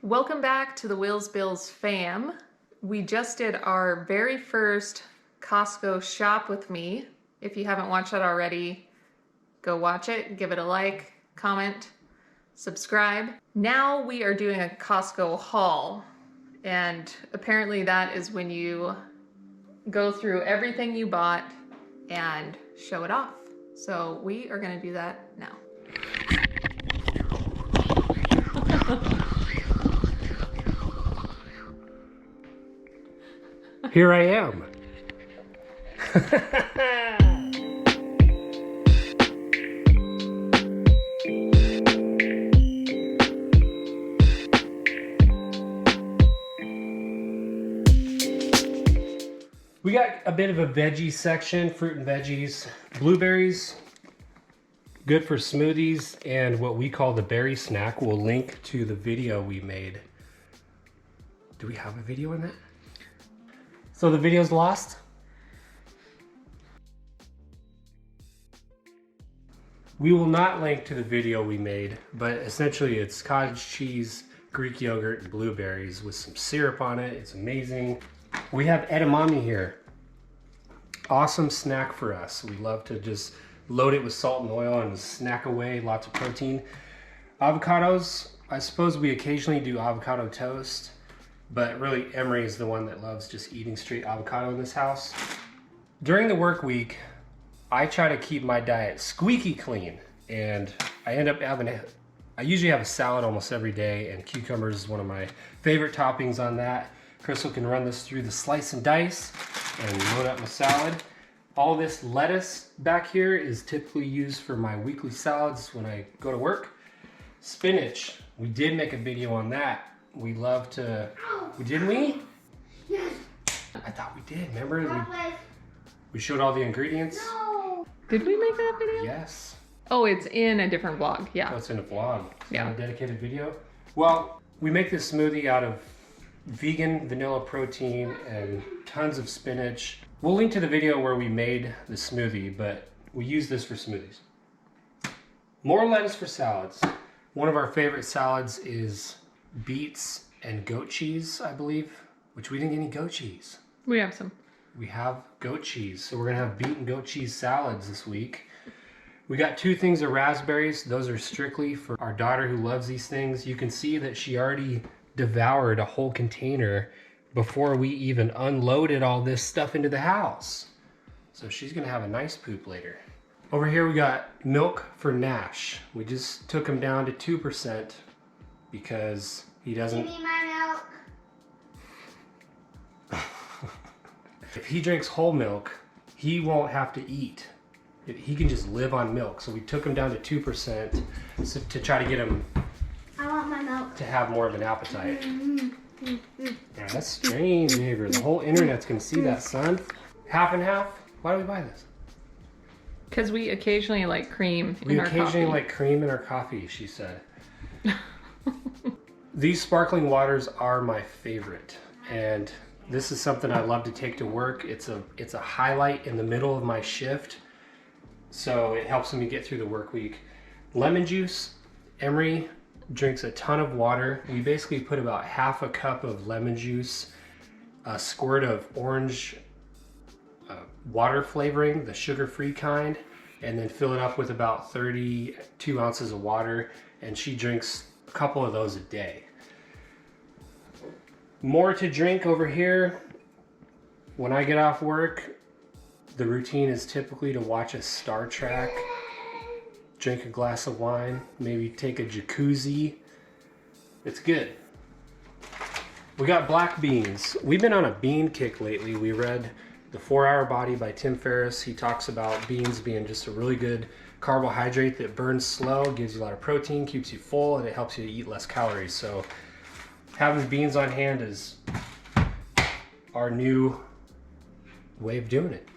Welcome back to the Wills Bills fam. We just did our very first Costco shop with me. If you haven't watched that already, go watch it, give it a like, comment, subscribe. Now we are doing a Costco haul, and apparently that is when you go through everything you bought and show it off. So we are gonna do that now. Here I am. We got a bit of a veggie section, fruit and veggies, blueberries, good for smoothies, and what we call the berry snack. We'll link to the video we made. Do we have a video in that? So the video's lost? We will not link to the video we made, but essentially it's cottage cheese, Greek yogurt, and blueberries with some syrup on it. It's amazing. We have edamame here. Awesome snack for us. We love to just load it with salt and oil and snack away, lots of protein. Avocados, I suppose we occasionally do avocado toast. But really, Emery is the one that loves just eating straight avocado in this house. During the work week, I try to keep my diet squeaky clean. And I end up having I usually have a salad almost every day, and cucumbers is one of my favorite toppings on that. Crystal can run this through the slice and dice and load up my salad. All this lettuce back here is typically used for my weekly salads when I go to work. Spinach, we did make a video on that. We love to, didn't we? Yes. I thought we did, remember? We showed all the ingredients. No. Did we make that video? Yes. Oh, it's in a different vlog, yeah. Oh, it's in a vlog. It's Yeah. not a dedicated video. Well, we make this smoothie out of vegan vanilla protein and tons of spinach. We'll link to the video where we made the smoothie, but we use this for smoothies. More lettuce for salads. One of our favorite salads is beets and goat cheese, I believe, which we didn't get any goat cheese. We have some. We have goat cheese, so we're gonna have beet and goat cheese salads this week. We got 2 things of raspberries. Those are strictly for our daughter who loves these things. You can see that she already devoured a whole container before we even unloaded all this stuff into the house. So she's gonna have a nice poop later. Over here we got milk for Nash. We just took him down to 2% because he doesn't... Give me my milk. If he drinks whole milk, he won't have to eat. He can just live on milk. So we took him down to 2% to try to get him I want my milk. to have more of an appetite. Yeah, that's strange behavior. The whole internet's gonna see that, son. Half and half? Why do we buy this? Because we occasionally like cream We in our occasionally coffee. like cream in our coffee, she said. These sparkling waters are my favorite, and this is something I love to take to work. It's a highlight in the middle of my shift, so it helps me get through the work week. Lemon juice. Emery drinks a ton of water. We basically put about half a cup of lemon juice, a squirt of orange water flavoring, the sugar-free kind, and then fill it up with about 32 ounces of water, and she drinks a couple of those a day. More to drink over here. When I get off work, the routine is typically to watch a Star Trek, drink a glass of wine, maybe take a jacuzzi. It's good. We got black beans. We've been on a bean kick lately. We read The 4-Hour Body by Tim Ferriss. He talks about beans being just a really good carbohydrate that burns slow, gives you a lot of protein, keeps you full, and it helps you to eat less calories. So having beans on hand is our new way of doing it.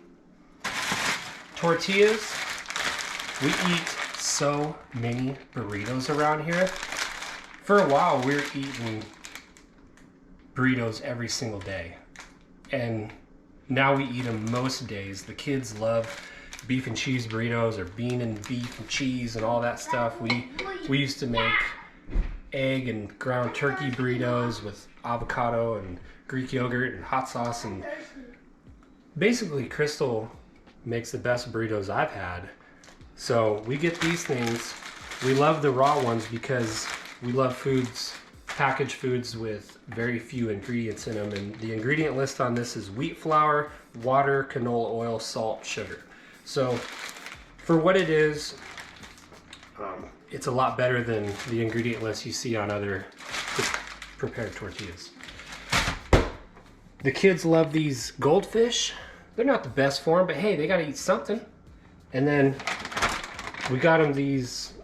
Tortillas. We eat so many burritos around here. For a while, we were eating burritos every single day. And now we eat them most days. The kids love beef and cheese burritos or bean and beef and cheese and all that stuff. We used to make egg and ground turkey burritos with avocado and Greek yogurt and hot sauce. And basically Crystal makes the best burritos I've had. So we get these things. We love the raw ones because we love foods, packaged foods with very few ingredients in them. And the ingredient list on this is wheat flour, water, canola oil, salt, sugar. So for what it is, it's a lot better than the ingredient list you see on other prepared tortillas. The kids love these goldfish. They're not the best for them, but hey, they gotta eat something. And then we got them these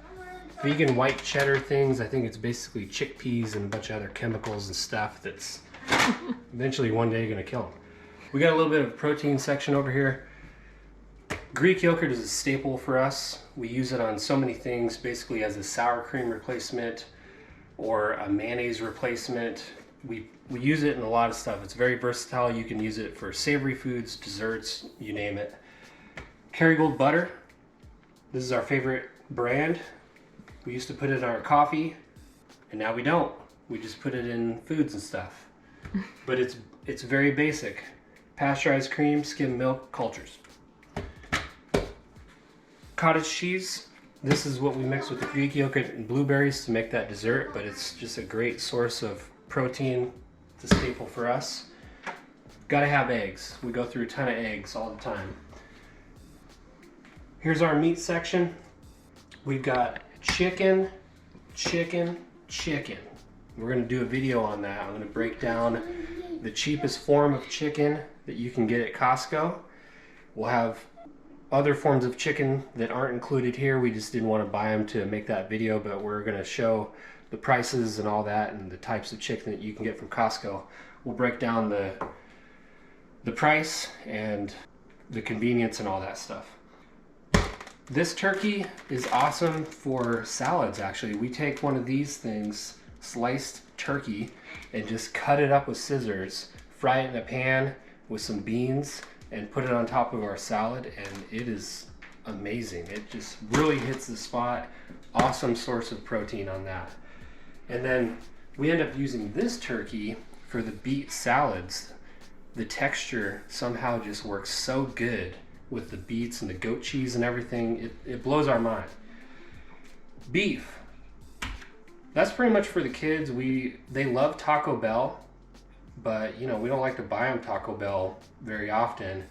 vegan white cheddar things. I think it's basically chickpeas and a bunch of other chemicals and stuff that's eventually one day gonna kill them. We got a little bit of protein section over here. Greek yogurt is a staple for us. We use it on so many things, basically as a sour cream replacement or a mayonnaise replacement. We use it in a lot of stuff. It's very versatile. You can use it for savory foods, desserts, you name it. Kerrygold butter. This is our favorite brand. We used to put it in our coffee, and now we don't. We just put it in foods and stuff. But it's very basic. Pasteurized cream, skim milk, cultures. Cottage cheese. This is what we mix with the Greek yogurt and blueberries to make that dessert, but it's just a great source of protein. It's a staple for us. Gotta have eggs. We go through a ton of eggs all the time. Here's our meat section. We've got chicken, chicken, chicken. We're gonna do a video on that. I'm gonna break down the cheapest form of chicken that you can get at Costco. We'll have other forms of chicken that aren't included here. We just didn't want to buy them to make that video, but we're going to show the prices and all that and the types of chicken that you can get from Costco. We'll break down the price and the convenience and all that stuff. This turkey is awesome for salads, actually. We take one of these things, sliced turkey, and just cut it up with scissors, fry it in a pan with some beans, and put it on top of our salad, and it is amazing. It just really hits the spot. Awesome source of protein on that. And then we end up using this turkey for the beet salads. The texture somehow just works so good with the beets and the goat cheese and everything. It blows our mind. Beef. That's pretty much for the kids. They love Taco Bell, but you know, we don't like to buy them Taco Bell very often.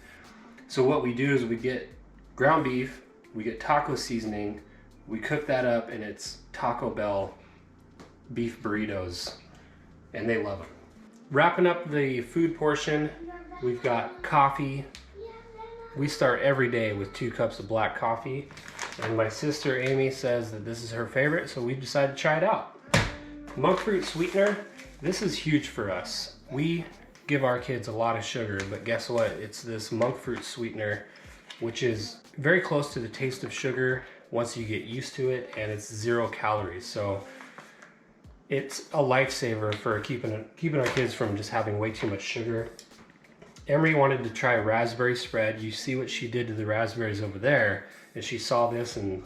So what we do is we get ground beef, we get taco seasoning, we cook that up, and it's Taco Bell beef burritos, and they love them. Wrapping up the food portion, we've got coffee. We start every day with 2 cups of black coffee, and my sister Amy says that this is her favorite, so we decided to try it out. Monk fruit sweetener. This is huge for us. We give our kids a lot of sugar, but guess what? It's this monk fruit sweetener, which is very close to the taste of sugar once you get used to it, and it's 0 calories. So it's a lifesaver for keeping our kids from just having way too much sugar. Emery wanted to try raspberry spread. You see what she did to the raspberries over there, and she saw this and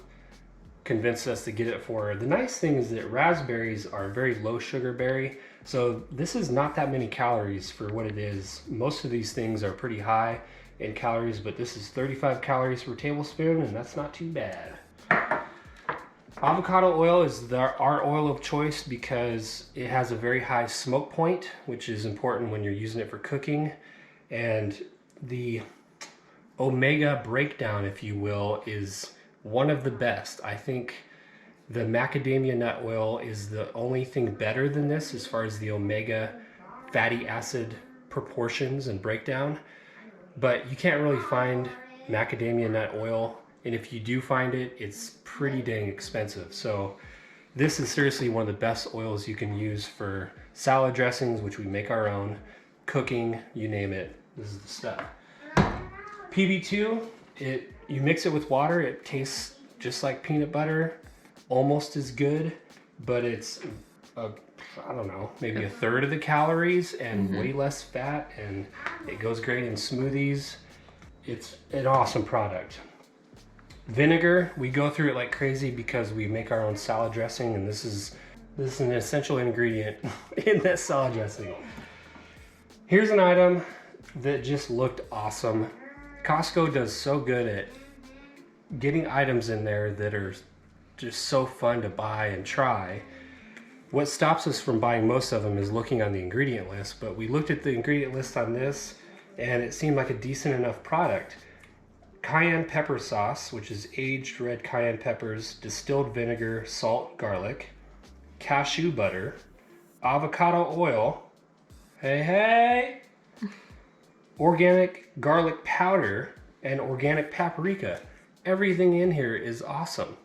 convinced us to get it for her. The nice thing is that raspberries are a very low sugar berry, so this is not that many calories for what it is. Most of these things are pretty high in calories, but this is 35 calories per tablespoon, and that's not too bad. Avocado oil is our oil of choice because it has a very high smoke point, which is important when you're using it for cooking. And the omega breakdown, if you will, is one of the best. I think the macadamia nut oil is the only thing better than this as far as the omega fatty acid proportions and breakdown. But you can't really find macadamia nut oil, and if you do find it, it's pretty dang expensive. So this is seriously one of the best oils you can use for salad dressings, which we make our own, cooking, you name it. This is the stuff. PB2, you mix it with water, it tastes just like peanut butter, almost as good, but it's I don't know, maybe 1/3 of the calories and way less fat, and it goes great in smoothies. It's an awesome product. Vinegar, we go through it like crazy because we make our own salad dressing, and this is This is an essential ingredient in that salad dressing. Here's an item that just looked awesome. Costco does so good at getting items in there that are just so fun to buy and try. What stops us from buying most of them is looking on the ingredient list, but we looked at the ingredient list on this and it seemed like a decent enough product. Cayenne pepper sauce, which is aged red cayenne peppers, distilled vinegar, salt, garlic, cashew butter, avocado oil, hey, organic garlic powder, and organic paprika. Everything in here is awesome.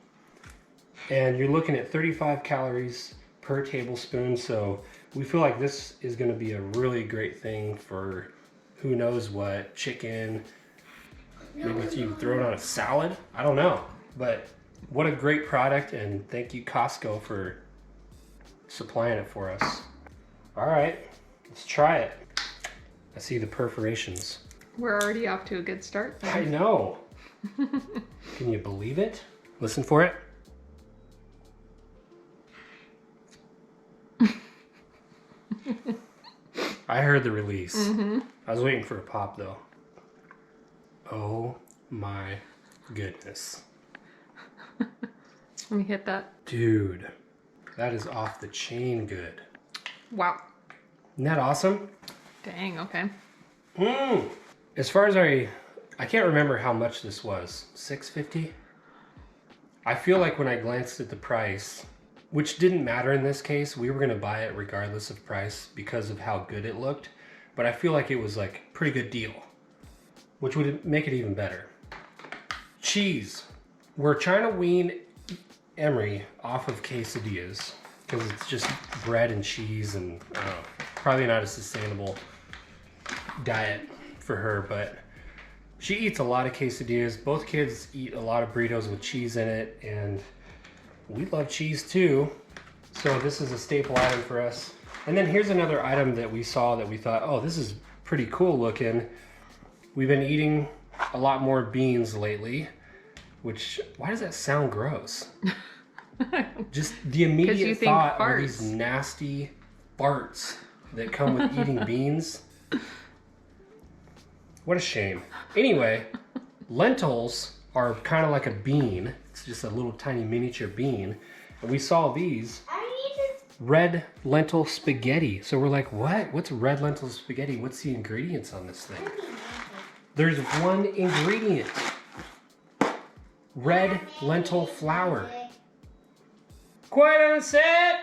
And you're looking at 35 calories per tablespoon, so we feel like this is going to be a really great thing for who knows what, chicken, maybe if you throw it on a salad, I don't know. But what a great product, and thank you Costco for supplying it for us. All right, let's try it. I see the perforations. We're already off to a good start. I know. Can you believe it? Listen for it. I heard the release. Mm-hmm. I was waiting for a pop though. Oh my goodness. Let me hit that. Dude, that is off the chain good. Wow. Isn't that awesome? Dang, okay. As far as I can't remember how much this was. $6.50? I feel like when I glanced at the price, which didn't matter in this case, we were gonna buy it regardless of price because of how good it looked. But I feel like it was like a pretty good deal, which would make it even better. Cheese. We're trying to wean Emery off of quesadillas because it's just bread and cheese and probably not a sustainable diet for her, but she eats a lot of quesadillas. Both kids eat a lot of burritos with cheese in it, and we love cheese too. So this is a staple item for us. And then here's another item that we saw that we thought, oh, this is pretty cool looking. We've been eating a lot more beans lately, which, why does that sound gross? Just the immediate thought are these nasty farts that come with eating beans. What a shame. Anyway, lentils are kind of like a bean. It's just a little tiny miniature bean. And we saw these red lentil spaghetti. So we're like, what? What's red lentil spaghetti? What's the ingredients on this thing? There's one ingredient. Red lentil flour. Quiet on set!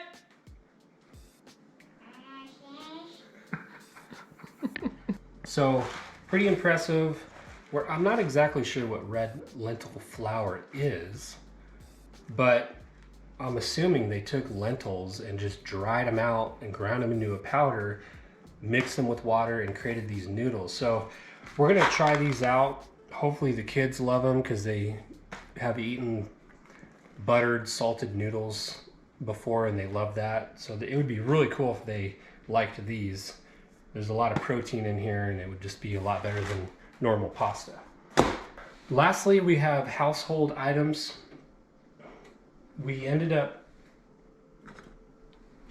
So, pretty impressive. I'm not exactly sure what red lentil flour is, but I'm assuming they took lentils and just dried them out and ground them into a powder, mixed them with water, and created these noodles. So we're gonna try these out. Hopefully the kids love them because they have eaten buttered, salted noodles before and they love that. So it would be really cool if they liked these. There's a lot of protein in here and it would just be a lot better than normal pasta. Lastly, we have household items. We ended up...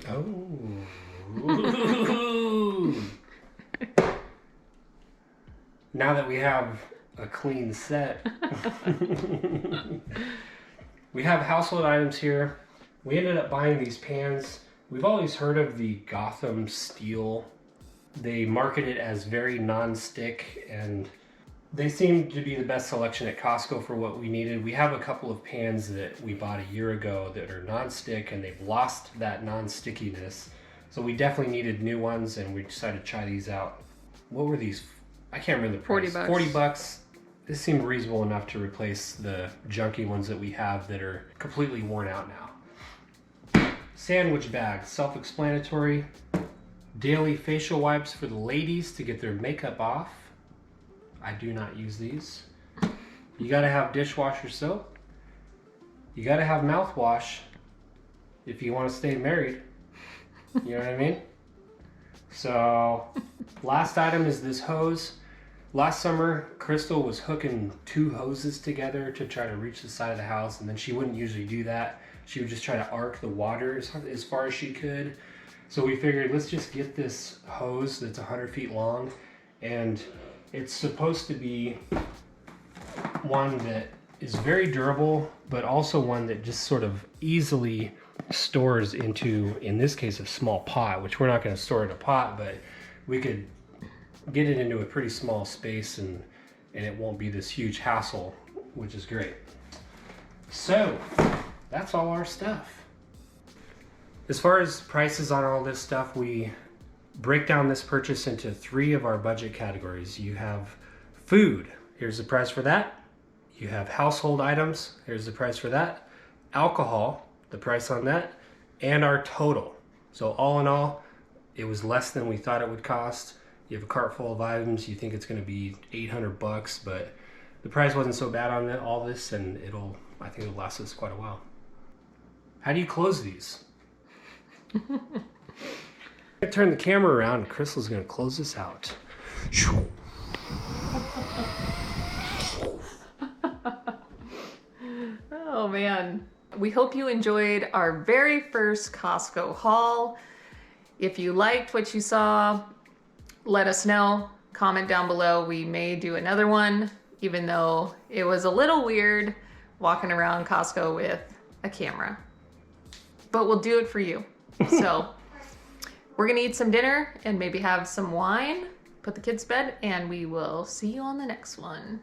Oh. Now that we have a clean set. We have household items here. We ended up buying these pans. We've always heard of the Gotham steel. They market it as very non-stick, and they seem to be the best selection at Costco for what we needed. We have a couple of pans that we bought a year ago that are non-stick, and they've lost that non-stickiness. So we definitely needed new ones, and we decided to try these out. What were these? I can't remember the price. 40 bucks. 40 bucks. This seemed reasonable enough to replace the junky ones that we have that are completely worn out now. Sandwich bags, self-explanatory. Daily facial wipes for the ladies to get their makeup off. I do not use these. You gotta have dishwasher soap. You gotta have mouthwash if you want to stay married. You know what I mean? So, last item is this hose. Last summer, Crystal was hooking two hoses together to try to reach the side of the house, and then she wouldn't usually do that. she would just try to arc the water as far as she could. So we figured, let's just get this hose that's 100 feet long, and it's supposed to be one that is very durable, but also one that just sort of easily stores into, in this case, a small pot, which we're not going to store in a pot, but we could get it into a pretty small space, and it won't be this huge hassle, which is great. So that's all our stuff. As far as prices on all this stuff, we break down this purchase into 3 of our budget categories. You have food, here's the price for that. You have household items, here's the price for that. Alcohol, the price on that, and our total. So all in all, it was less than we thought it would cost. You have a cart full of items, you think it's gonna be $800, but the price wasn't so bad on all this, and I think it'll last us quite a while. How do you close these? I'm gonna turn the camera around and Crystal's gonna close this out. Oh man. We hope you enjoyed our very first Costco haul. If you liked what you saw, let us know. Comment down below. We may do another one, even though it was a little weird walking around Costco with a camera. But we'll do it for you. So we're gonna eat some dinner and maybe have some wine, put the kids to bed, and we will see you on the next one.